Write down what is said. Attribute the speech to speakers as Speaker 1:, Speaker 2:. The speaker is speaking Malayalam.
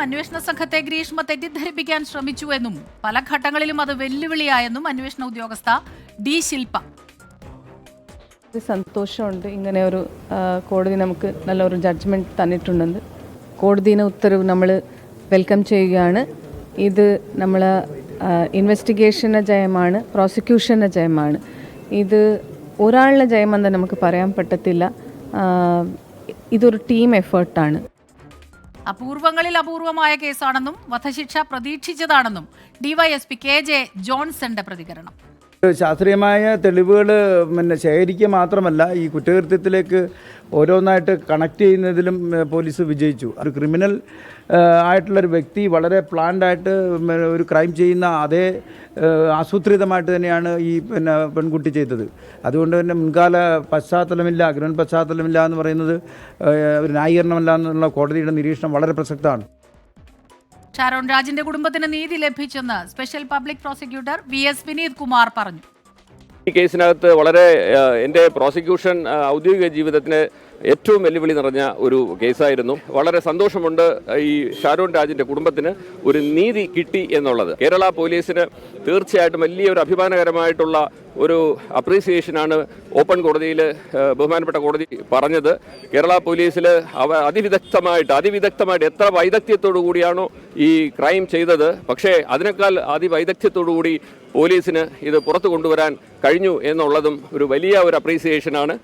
Speaker 1: അന്വേഷണ സംഘത്തെ ഗ്രീഷ്മ തെറ്റിദ്ധരിപ്പിക്കാൻ ശ്രമിച്ചുവെന്നും പല ഘട്ടങ്ങളിലും അത് വെല്ലുവിളിയായെന്നും അന്വേഷണ ഉദ്യോഗസ്ഥ ഡി ശില്പ.
Speaker 2: സന്തോഷമുണ്ട് ഇങ്ങനെ ഒരു കോടതി നമുക്ക് നല്ലൊരു ജഡ്ജ്മെൻറ്റ് തന്നിട്ടുണ്ടെന്ന്. കോടതിയുടെ ഉത്തരവ് നമ്മൾ വെൽക്കം ചെയ്യുകയാണ്. ഇത് നമ്മൾ ഇൻവെസ്റ്റിഗേഷൻ്റെ ജയമാണ്, പ്രോസിക്യൂഷൻ്റെ ജയമാണ്. ഇത് ഒരാളുടെ ജയമെന്ന് നമുക്ക് പറയാൻ പറ്റത്തില്ല. ഇതൊരു ടീം എഫേർട്ടാണ്.
Speaker 1: അപൂർവങ്ങളിൽ അപൂർവമായ കേസാണെന്നും വധശിക്ഷ പ്രതീക്ഷിച്ചതാണെന്നും ഡിവൈഎസ്പി KJ ജോൺസന്റെ പ്രതികരണം.
Speaker 3: ശാസ്ത്രീയമായ തെളിവുകൾ ശേഖരിക്കുക മാത്രമല്ല, ഈ കുറ്റകൃത്യത്തിലേക്ക് ഓരോന്നായിട്ട് കണക്ട് ചെയ്യുന്നതിലും പോലീസ് വിജയിച്ചു. ഒരു ക്രിമിനൽ ആയിട്ടുള്ളൊരു വ്യക്തി വളരെ പ്ലാൻഡായിട്ട് ഒരു ക്രൈം ചെയ്യുന്ന അതേ ആസൂത്രിതമായിട്ട് തന്നെയാണ് ഈ പെൺകുട്ടി ചെയ്തത്. അതുകൊണ്ട് തന്നെ മുൻകാല പശ്ചാത്തലമില്ല, ക്രിമിനൽ പശ്ചാത്തലമില്ല എന്ന് പറയുന്നത് ഒരു ന്യായീകരണമല്ല എന്നുള്ള കോടതിയുടെ നിരീക്ഷണം വളരെ പ്രസക്തമാണ്.
Speaker 1: ഷാരോൺ രാജിന്റെ കുടുംബത്തിന് നീതി ലഭിച്ചെന്ന് special public prosecutor VS Vineeth Kumar പറഞ്ഞു.
Speaker 4: ഈ കേസിനകത്ത് വളരെ എൻ്റെ പ്രോസിക്യൂഷൻ ഔദ്യോഗിക ജീവിതത്തിന് ഏറ്റവും വെല്ലുവിളി നിറഞ്ഞ ഒരു കേസായിരുന്നു. വളരെ സന്തോഷമുണ്ട് ഈ ഷാരോൺ രാജിൻ്റെ കുടുംബത്തിന് ഒരു നീതി കിട്ടി എന്നുള്ളത്. കേരള പോലീസിന് തീർച്ചയായിട്ടും വലിയൊരു അഭിമാനകരമായിട്ടുള്ള ഒരു അപ്രീസിയേഷനാണ് ഓപ്പൺ കോടതിയിൽ ബഹുമാനപ്പെട്ട കോടതി പറഞ്ഞത്. കേരള പോലീസിൽ അതിവിദഗ്ധമായിട്ട് എത്ര വൈദഗ്ധ്യത്തോടു കൂടിയാണോ ഈ ക്രൈം ചെയ്തത്, പക്ഷേ അതിനേക്കാൾ അതിവൈദഗ്ധ്യത്തോടു കൂടി പോലീസിന് ഇത് പുറത്തു കൊണ്ടുവരാൻ കഴിഞ്ഞു എന്നുള്ളതും ഒരു വലിയ ഒരു അപ്രീസിയേഷനാണ്.